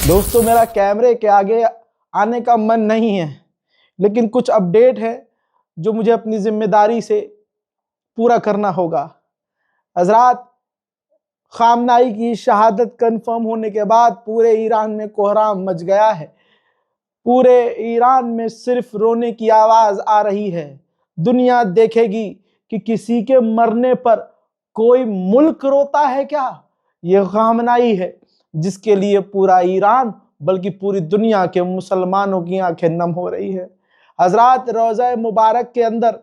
दोस्तों मेरा कैमरे के आगे आने का मन नहीं है, लेकिन कुछ अपडेट है जो मुझे अपनी जिम्मेदारी से पूरा करना होगा। हजरात, खामनाई की शहादत कंफर्म होने के बाद पूरे ईरान में कोहराम मच गया है। पूरे ईरान में सिर्फ रोने की आवाज आ रही है। दुनिया देखेगी कि किसी के मरने पर कोई मुल्क रोता है क्या? ये खामनाई है जिसके लिए पूरा ईरान बल्कि पूरी दुनिया के मुसलमानों की आंखें नम हो रही है। हजरात, रोज़ा मुबारक के अंदर,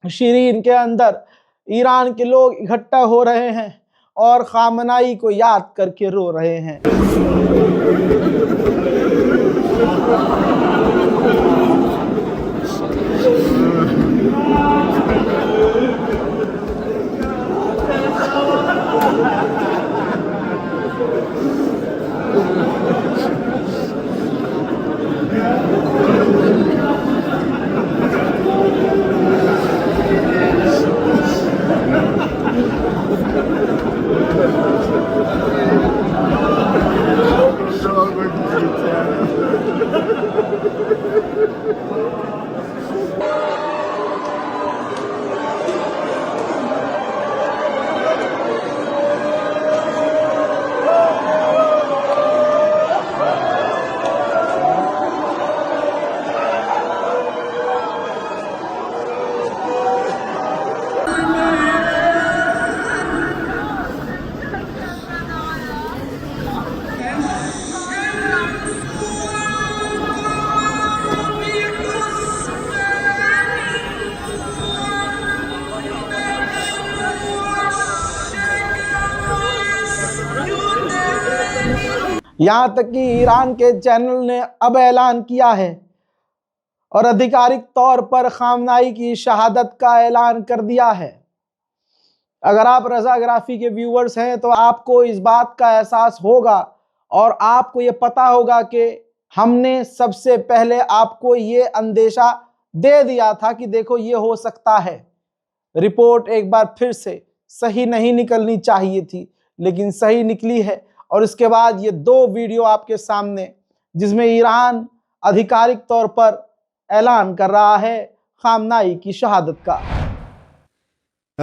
शिरीन के अंदर ईरान के लोग इकट्ठा हो रहे हैं और खामनाई को याद करके रो रहे हैं। यहाँ तक कि ईरान के चैनल ने अब ऐलान किया है और आधिकारिक तौर पर खामनाई की शहादत का ऐलान कर दिया है। अगर आप रज़ाग्राफी के व्यूअर्स हैं तो आपको इस बात का एहसास होगा और आपको ये पता होगा कि हमने सबसे पहले आपको ये अंदेशा दे दिया था कि देखो ये हो सकता है। रिपोर्ट एक बार फिर से सही नहीं निकलनी चाहिए थी, लेकिन सही निकली है। और इसके बाद ये दो वीडियो आपके सामने, जिसमें ईरान आधिकारिक तौर पर ऐलान कर रहा है खामनाई की शहादत का।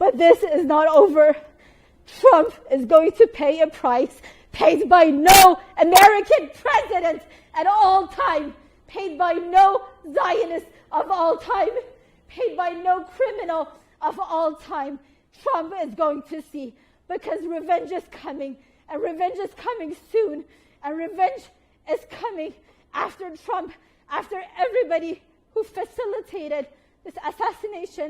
But this is not over. Trump is going to pay a price paid by no American president at all time, paid by no Zionist of all time, paid by no criminal of all time. Trump is going to see, because revenge is coming, and revenge is coming soon, and revenge is coming after Trump, after everybody who facilitated this assassination.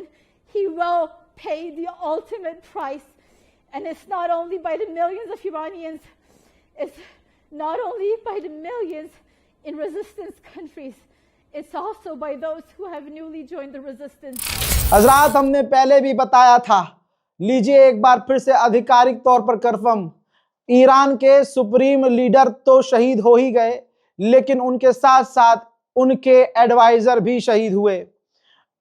He will pay the ultimate price. And it's not only by the millions of Iranians, it's not only by the millions in resistance countries, it's also by those who have newly joined the resistance. हजरात, हमने पहले भी बताया था, लीजिए एक बार फिर से आधिकारिक तौर पर कंफर्म। ईरान के सुप्रीम लीडर तो शहीद हो ही गए, लेकिन उनके साथ साथ उनके एडवाइजर भी शहीद हुए।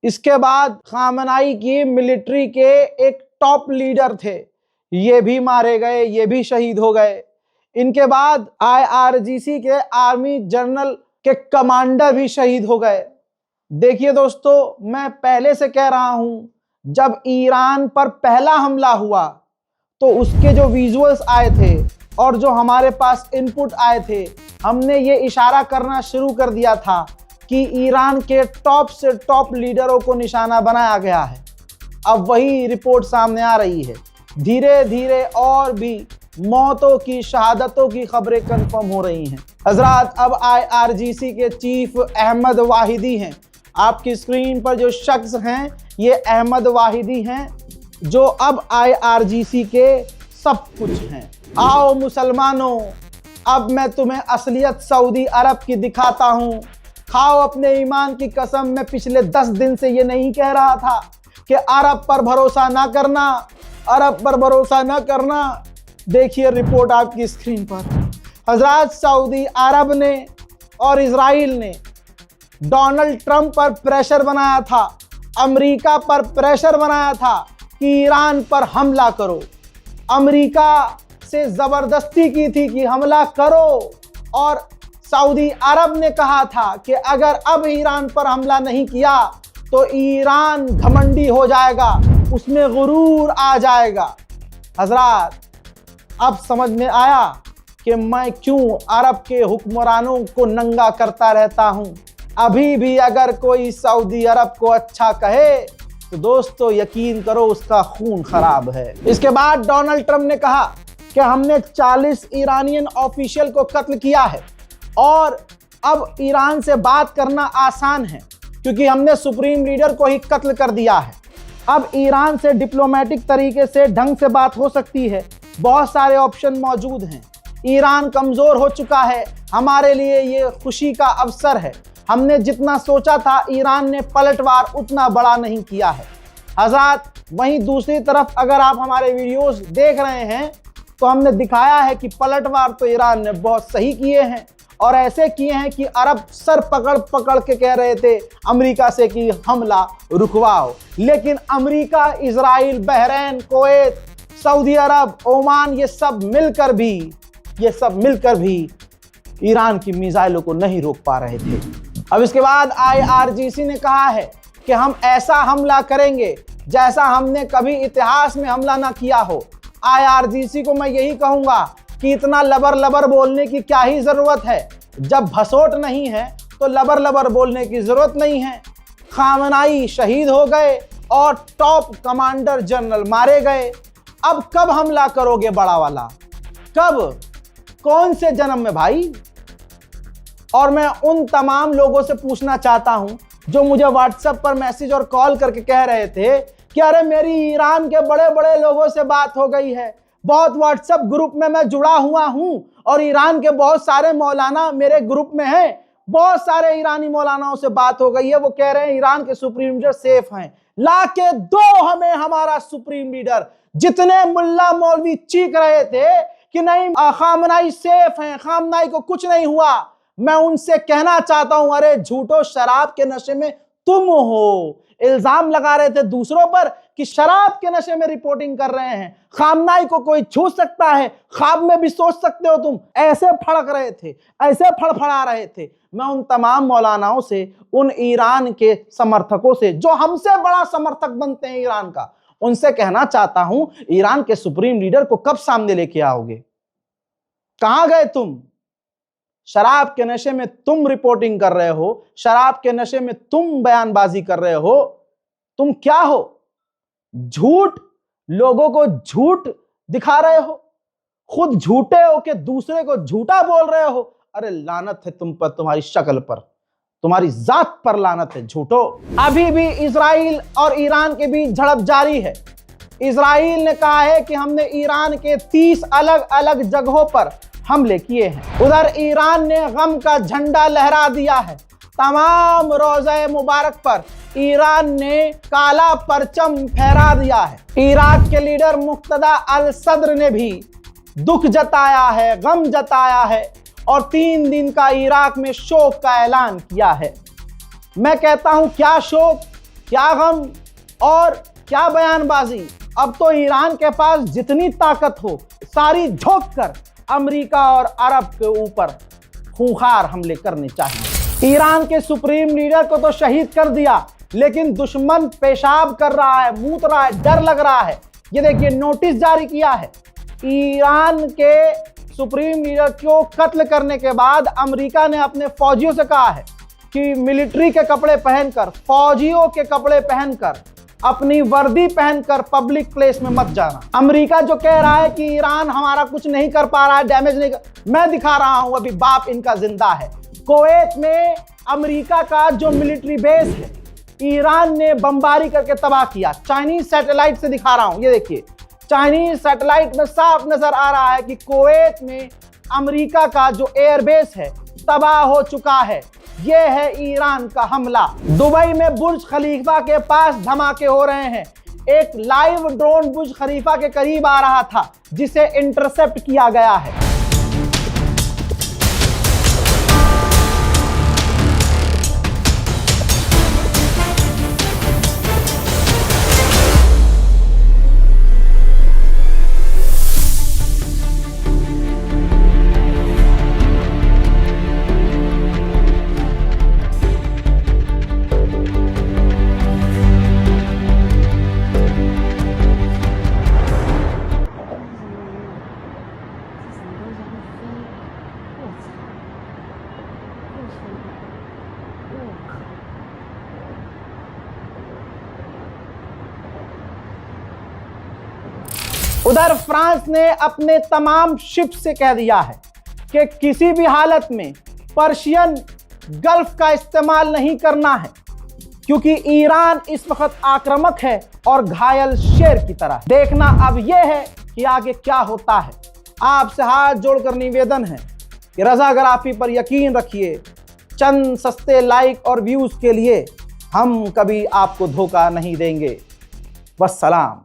इसके बाद खामनाई की मिलिट्री के एक टॉप लीडर थे, ये भी मारे गए, ये भी शहीद हो गए। इनके बाद IRGC के आर्मी जनरल के कमांडर भी शहीद हो गए। देखिए दोस्तों, मैं पहले से कह रहा हूं, जब ईरान पर पहला हमला हुआ तो उसके जो विजुअल्स आए थे और जो हमारे पास इनपुट आए थे, हमने ये इशारा करना शुरू कर दिया था कि ईरान के टॉप से टॉप लीडरों को निशाना बनाया गया है। अब वही रिपोर्ट सामने आ रही है। धीरे धीरे और भी मौतों की, शहादतों की खबरें कंफर्म हो रही हैं। हजरात, अब IRGC के चीफ अहमद वाहिदी हैं। आपकी स्क्रीन पर जो शख्स हैं, ये अहमद वाहिदी हैं, जो अब IRGC के सब कुछ हैं। आओ मुसलमानों, अब मैं तुम्हें असलियत सऊदी अरब की दिखाता हूँ। खाओ अपने ईमान की कसम। मैं पिछले 10 दिन से ये नहीं कह रहा था कि अरब पर भरोसा ना करना, अरब पर भरोसा ना करना। देखिए रिपोर्ट आपकी स्क्रीन पर। हजरत सऊदी अरब ने और इजराइल ने डोनाल्ड ट्रंप पर प्रेशर बनाया था, अमेरिका पर प्रेशर बनाया था कि ईरान पर हमला करो। अमेरिका से ज़बरदस्ती की थी कि हमला करो, और सऊदी अरब ने कहा था कि अगर अब ईरान पर हमला नहीं किया तो ईरान घमंडी हो जाएगा, उसमें गुरूर आ जाएगा। हजरात, अब समझ में आया कि मैं क्यों अरब के हुक्मरानों को नंगा करता रहता हूं। अभी भी अगर कोई सऊदी अरब को अच्छा कहे तो दोस्तों यकीन करो उसका खून खराब है। इसके बाद डोनाल्ड ट्रंप ने कहा कि हमने 40 ईरानियन ऑफिशियल को कत्ल किया है और अब ईरान से बात करना आसान है क्योंकि हमने सुप्रीम लीडर को ही कत्ल कर दिया है। अब ईरान से डिप्लोमेटिक तरीके से ढंग से बात हो सकती है, बहुत सारे ऑप्शन मौजूद हैं। ईरान कमज़ोर हो चुका है, हमारे लिए ये खुशी का अवसर है। हमने जितना सोचा था ईरान ने पलटवार उतना बड़ा नहीं किया है। हज़रात, वहीं दूसरी तरफ अगर आप हमारे वीडियोस देख रहे हैं तो हमने दिखाया है कि पलटवार तो ईरान ने बहुत सही किए हैं, और ऐसे किए हैं कि अरब सर पकड़ पकड़ के कह रहे थे अमेरिका से कि हमला रुकवाओ, लेकिन America, Israel, Bahrain, Kuwait, Saudi Arab, Oman, ये सब मिलकर भी ईरान की मिसाइलों को नहीं रोक पा रहे थे। अब इसके बाद IRGC ने कहा है कि हम ऐसा हमला करेंगे जैसा हमने कभी इतिहास में हमला ना किया हो। IRGC को मैं यही कहूंगा कि इतना लबर लबर बोलने की क्या ही जरूरत है। जब भसोट नहीं है तो लबर लबर बोलने की जरूरत नहीं है। खामनाई शहीद हो गए और टॉप कमांडर जनरल मारे गए। अब कब हमला करोगे बड़ा वाला? कब? कौन से जन्म में भाई? और मैं उन तमाम लोगों से पूछना चाहता हूं जो मुझे व्हाट्सएप पर मैसेज और कॉल करके कह रहे थे कि अरे मेरी ईरान के बड़े बड़े लोगों से बात हो गई है, बहुत व्हाट्सएप ग्रुप में मैं जुड़ा हुआ हूं और ईरान के बहुत सारे मौलाना मेरे ग्रुप में हैं, बहुत सारे ईरानी मौलानाओं से बात हो गई है, वो कह रहे हैं ईरान के सुप्रीम लीडर सेफ हैं, ला के दो हमें हमारा सुप्रीम लीडर। जितने मुल्ला मौलवी चीख रहे थे कि नहीं खामनाई सेफ हैं, खामनाई को कुछ नहीं हुआ, मैं उनसे कहना चाहता हूं अरे झूठो, शराब के नशे में तुम हो। इल्जाम लगा रहे थे दूसरों पर कि शराब के नशे में रिपोर्टिंग कर रहे हैं, खामनाई को कोई छू सकता है, ख्वाब में भी सोच सकते हो तुम। ऐसे फड़क रहे थे, ऐसे फड़फड़ा रहे थे। मैं उन तमाम मौलानाओं से, उन ईरान के समर्थकों से जो हमसे बड़ा समर्थक बनते हैं ईरान का, उनसे कहना चाहता हूं ईरान के सुप्रीम लीडर को कब सामने लेके आओगे? कहां गए तुम? शराब के नशे में तुम रिपोर्टिंग कर रहे हो, शराब के नशे में तुम बयानबाजी कर रहे हो। तुम क्या हो? झूठ, लोगों को झूठ दिखा रहे हो, खुद झूठे हो के दूसरे को झूठा बोल रहे हो। अरे लानत है तुम पर, तुम्हारी शक्ल पर, तुम्हारी जात पर लानत है झूठो। अभी भी इजराइल और ईरान के बीच झड़प जारी है। इजराइल ने कहा है कि हमने ईरान के 30 अलग अलग जगहों पर हमले किए हैं। उधर ईरान ने गम का झंडा लहरा दिया है। तमाम रोज़े मुबारक पर ईरान ने काला परचम फहरा दिया है। इराक के लीडर मुक्तदा अल सद्र ने भी दुख जताया है, गम जताया है और 3 दिन का इराक में शोक का ऐलान किया है। मैं कहता हूं क्या शोक, क्या गम और क्या बयानबाजी। अब तो ईरान के पास जितनी ताकत हो सारी झोंक कर अमेरिका और अरब के ऊपर खूंखार हमले करने चाहिए। ईरान के सुप्रीम लीडर को तो शहीद कर दिया, लेकिन दुश्मन पेशाब कर रहा है, मूत रहा है, डर लग रहा है। ये देखिए नोटिस जारी किया है। ईरान के सुप्रीम लीडर को कत्ल करने के बाद अमेरिका ने अपने फौजियों से कहा है कि मिलिट्री के कपड़े पहनकर, फौजियों के कपड़े पहनकर, अपनी वर्दी पहनकर पब्लिक प्लेस में मत जाना। अमेरिका जो कह रहा है कि ईरान हमारा कुछ नहीं कर पा रहा है, डैमेज नहीं कर, मैं दिखा रहा हूं अभी बाप इनका जिंदा है। कुवैत में अमेरिका का जो मिलिट्री बेस है ईरान ने बमबारी करके तबाह किया। चाइनीज सैटेलाइट से दिखा रहा हूं, ये देखिए चाइनीज सैटेलाइट में साफ नजर आ रहा है कि कुवैत में अमेरिका का जो एयरबेस है तबाह हो चुका है। यह है ईरान का हमला। दुबई में बुर्ज खलीफा के पास धमाके हो रहे हैं। एक लाइव ड्रोन बुर्ज खलीफा के करीब आ रहा था जिसे इंटरसेप्ट किया गया है। उधर फ्रांस ने अपने तमाम शिप से कह दिया है कि किसी भी हालत में पर्शियन गल्फ का इस्तेमाल नहीं करना है, क्योंकि ईरान इस वक्त आक्रामक है और घायल शेर की तरह। देखना अब यह है कि आगे क्या होता है। आपसे हाथ जोड़कर निवेदन है कि रज़ागराफी पर यकीन रखिए। चंद सस्ते लाइक और व्यूज के लिए हम कभी आपको धोखा नहीं देंगे। वस्सलाम।